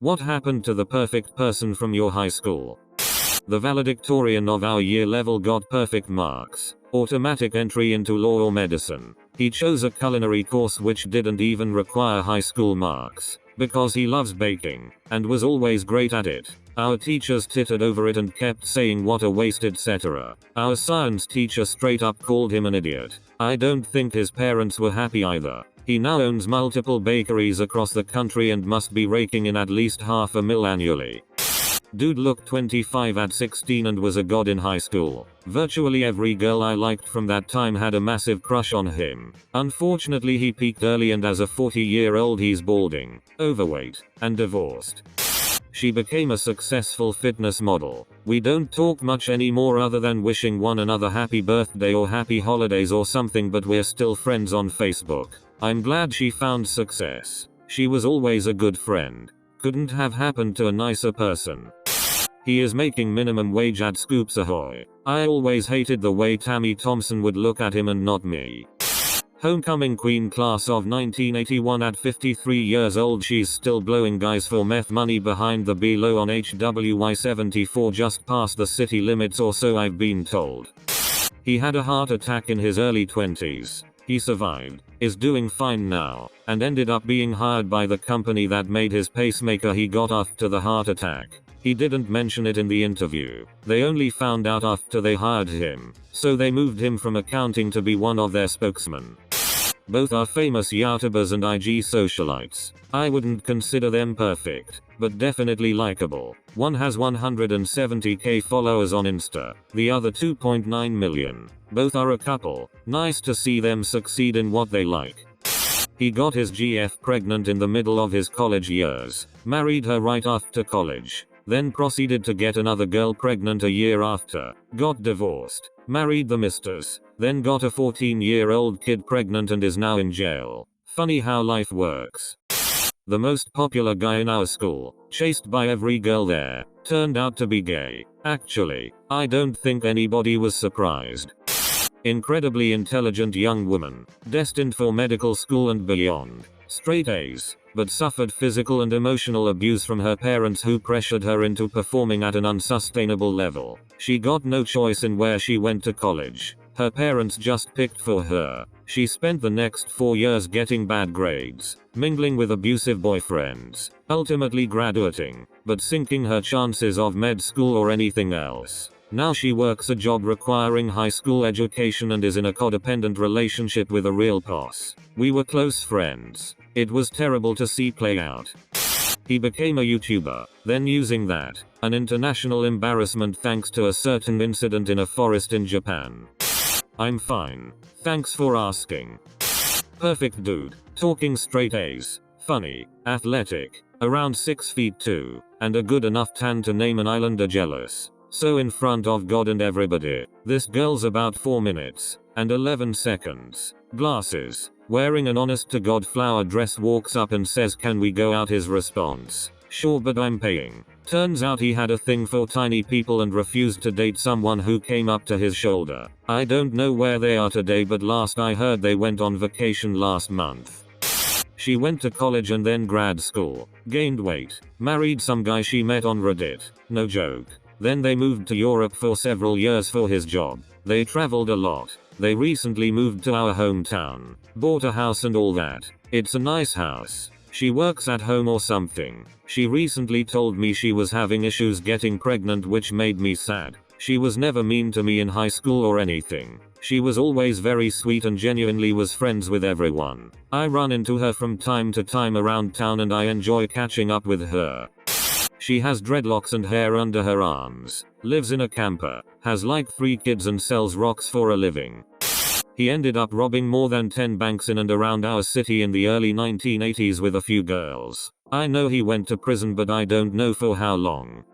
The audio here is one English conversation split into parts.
What happened to the perfect person from your high school? The valedictorian of our year level got perfect marks. Automatic entry into law or medicine. He chose a culinary course which didn't even require high school marks. Because he loves baking, and was always great at it. Our teachers tittered over it and kept saying what a waste etc. Our science teacher straight up called him an idiot. I don't think his parents were happy either. He now owns multiple bakeries across the country and must be raking in at least $500,000 annually. Dude looked 25 at 16 and was a god in high school. Virtually every girl I liked from that time had a massive crush on him. Unfortunately he peaked early and as a 40-year-old he's balding, overweight, and divorced. She became a successful fitness model. We don't talk much anymore other than wishing one another happy birthday or happy holidays or something, but we're still friends on Facebook. I'm glad she found success. She was always a good friend. Couldn't have happened to a nicer person. He is making minimum wage at Scoops Ahoy. I always hated the way Tammy Thompson would look at him and not me. Homecoming queen class of 1981 at 53 years old, she's still blowing guys for meth money behind the below on HWY 74 just past the city limits or so I've been told. He had a heart attack in his early 20s. He survived, is doing fine now, and ended up being hired by the company that made his pacemaker he got after the heart attack. He didn't mention it in the interview. They only found out after they hired him, so they moved him from accounting to be one of their spokesmen. Both are famous YouTubers and IG socialites. I wouldn't consider them perfect, but definitely likable. One has 170k followers on Insta, the other 2.9 million. Both are a couple. Nice to see them succeed in what they like. He got his GF pregnant in the middle of his college years, married her right after college, then proceeded to get another girl pregnant a year after, got divorced, married the mistress, then got a 14-year-old kid pregnant and is now in jail. Funny how life works. The most popular guy in our school, chased by every girl there, turned out to be gay. Actually, I don't think anybody was surprised. Incredibly intelligent young woman, destined for medical school and beyond. Straight A's, but suffered physical and emotional abuse from her parents who pressured her into performing at an unsustainable level. She got no choice in where she went to college. Her parents just picked for her. She spent the next 4 years getting bad grades, mingling with abusive boyfriends, ultimately graduating, but sinking her chances of med school or anything else. Now she works a job requiring high school education and is in a codependent relationship with a real boss. We were close friends. It was terrible to see play out. He became a YouTuber, then using that, an international embarrassment thanks to a certain incident in a forest in Japan. I'm fine. Thanks for asking. Perfect dude, talking straight A's, funny, athletic, around 6 feet 2, and a good enough tan to name an islander jealous. So in front of God and everybody, this girl's about 4 minutes and 11 seconds. Glasses, wearing an honest to God flower dress, walks up and says, "Can we go out?" His response, "Sure, but I'm paying." Turns out he had a thing for tiny people and refused to date someone who came up to his shoulder. I don't know where they are today, but last I heard they went on vacation last month. She went to college and then grad school, gained weight, married some guy she met on Reddit, no joke. Then they moved to Europe for several years for his job. They traveled a lot. They recently moved to our hometown, bought a house and all that. It's a nice house. She works at home or something. She recently told me she was having issues getting pregnant, which made me sad. She was never mean to me in high school or anything. She was always very sweet and genuinely was friends with everyone. I run into her from time to time around town and I enjoy catching up with her. She has dreadlocks and hair under her arms, lives in a camper, has like 3 kids and sells rocks for a living. He ended up robbing more than 10 banks in and around our city in the early 1980s with a few girls. I know he went to prison, but I don't know for how long.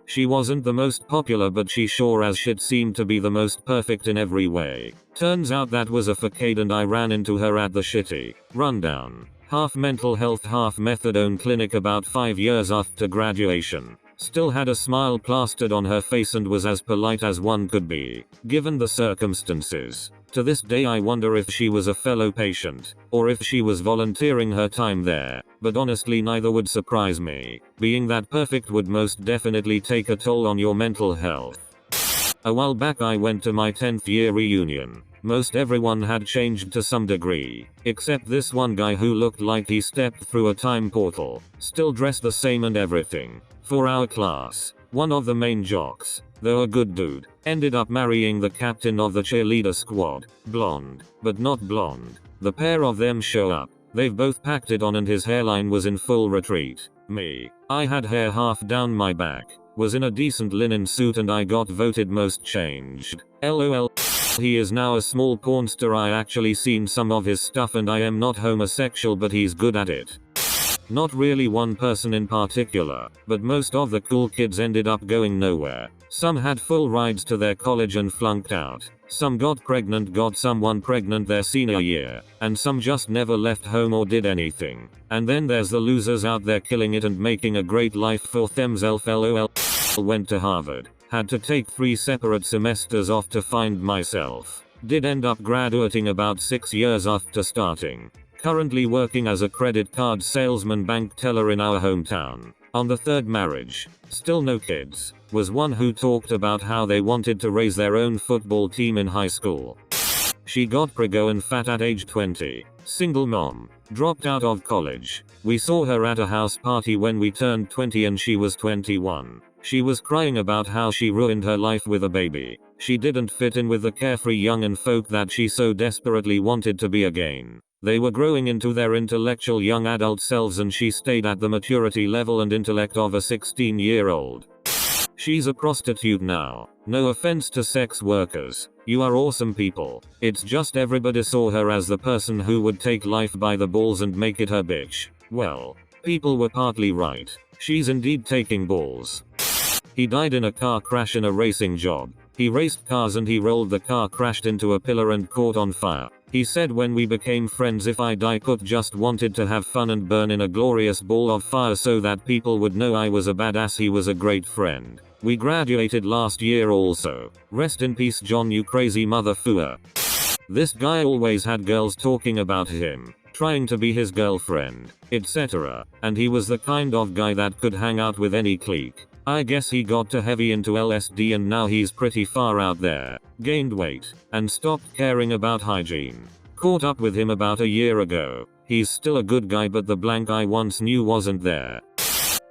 She wasn't the most popular, but she sure as shit seemed to be the most perfect in every way. Turns out that was a facade and I ran into her at the shitty, rundown, half mental health half methadone clinic about 5 years after graduation. Still had a smile plastered on her face and was as polite as one could be, given the circumstances. To this day I wonder if she was a fellow patient, or if she was volunteering her time there. but honestly neither would surprise me. Being that perfect would most definitely take a toll on your mental health. A while back I went to my 10th year reunion. Most everyone had changed to some degree, except this one guy who looked like he stepped through a time portal, still dressed the same and everything. For our class, one of the main jocks, though a good dude, ended up marrying the captain of the cheerleader squad, blonde, but not blonde. The pair of them show up, they've both packed it on and his hairline was in full retreat. Me, I had hair half down my back, was in a decent linen suit and I got voted most changed. LOL. He is now a small porn star. I actually seen some of his stuff and I am not homosexual but he's good at it. Not really one person in particular, but most of the cool kids ended up going nowhere. Some had full rides to their college and flunked out. Some got someone pregnant their senior year, and some just never left home or did anything. And then there's the losers out there killing it and making a great life for themselves. LOL. Went to Harvard. Had to take 3 separate semesters off to find myself. Did end up graduating about 6 years after starting. Currently working as a credit card salesman bank teller in our hometown. On the 3rd marriage. Still no kids. Was one who talked about how they wanted to raise their own football team in high school. She got preggo and fat at age 20. Single mom. Dropped out of college. We saw her at a house party when we turned 20 and she was 21. She was crying about how she ruined her life with a baby. She didn't fit in with the carefree young and folk that she so desperately wanted to be again. They were growing into their intellectual young adult selves and she stayed at the maturity level and intellect of a 16-year-old. She's a prostitute now. No offense to sex workers. You are awesome people. It's just everybody saw her as the person who would take life by the balls and make it her bitch. Well, people were partly right. She's indeed taking balls. He died in a car crash in a racing job. He raced cars and he rolled the car, crashed into a pillar and caught on fire. He said when we became friends, if I die put just wanted to have fun and burn in a glorious ball of fire so that people would know I was a badass. He was a great friend. We graduated last year also. Rest in peace John, you crazy motherfucker. This guy always had girls talking about him, trying to be his girlfriend, etc. And he was the kind of guy that could hang out with any clique. I guess he got too heavy into LSD and now he's pretty far out there. Gained weight, and stopped caring about hygiene. Caught up with him about a year ago. He's still a good guy but the blank I once knew wasn't there.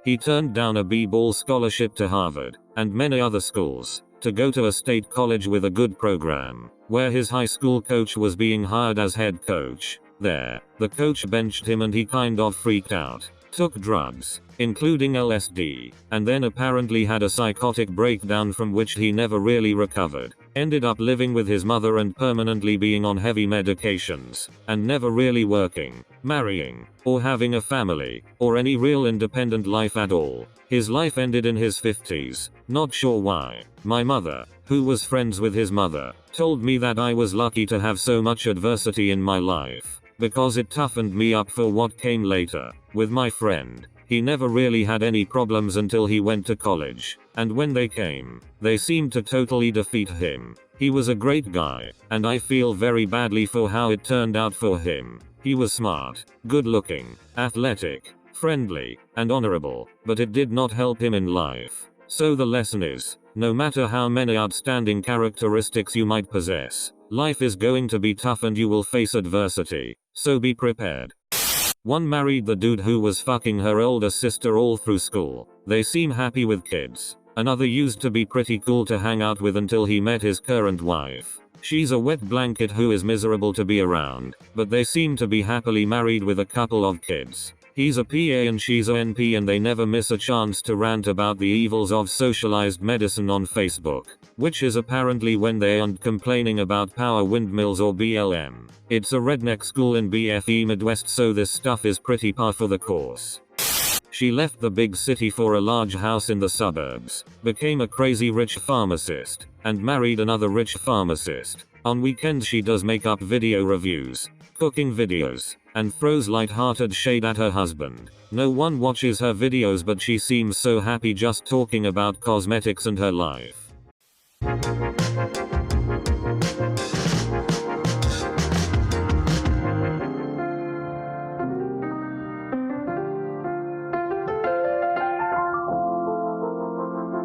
He turned down a B-ball scholarship to Harvard, and many other schools, to go to a state college with a good program, where his high school coach was being hired as head coach. There, the coach benched him and he kind of freaked out. Took drugs, including LSD, and then apparently had a psychotic breakdown from which he never really recovered. Ended up living with his mother and permanently being on heavy medications, and never really working, marrying, or having a family, or any real independent life at all. His life ended in his 50s, not sure why. My mother, who was friends with his mother, told me that I was lucky to have so much adversity in my life, because it toughened me up for what came later. With my friend, he never really had any problems until he went to college, and when they came, they seemed to totally defeat him. He was a great guy, and I feel very badly for how it turned out for him. He was smart, good looking, athletic, friendly, and honorable, but it did not help him in life. So the lesson is, no matter how many outstanding characteristics you might possess, life is going to be tough and you will face adversity, so be prepared. One married the dude who was fucking her older sister all through school. They seem happy with kids. Another used to be pretty cool to hang out with until he met his current wife. She's a wet blanket who is miserable to be around, but they seem to be happily married with a couple of kids. He's a PA and she's a NP and they never miss a chance to rant about the evils of socialized medicine on Facebook, which is apparently when they aren't complaining about power windmills or BLM. It's a redneck school in BFE Midwest, so this stuff is pretty par for the course. She left the big city for a large house in the suburbs, became a crazy rich pharmacist, and married another rich pharmacist. On weekends she does makeup video reviews, cooking videos, and throws light-hearted shade at her husband. No one watches her videos but she seems so happy just talking about cosmetics and her life.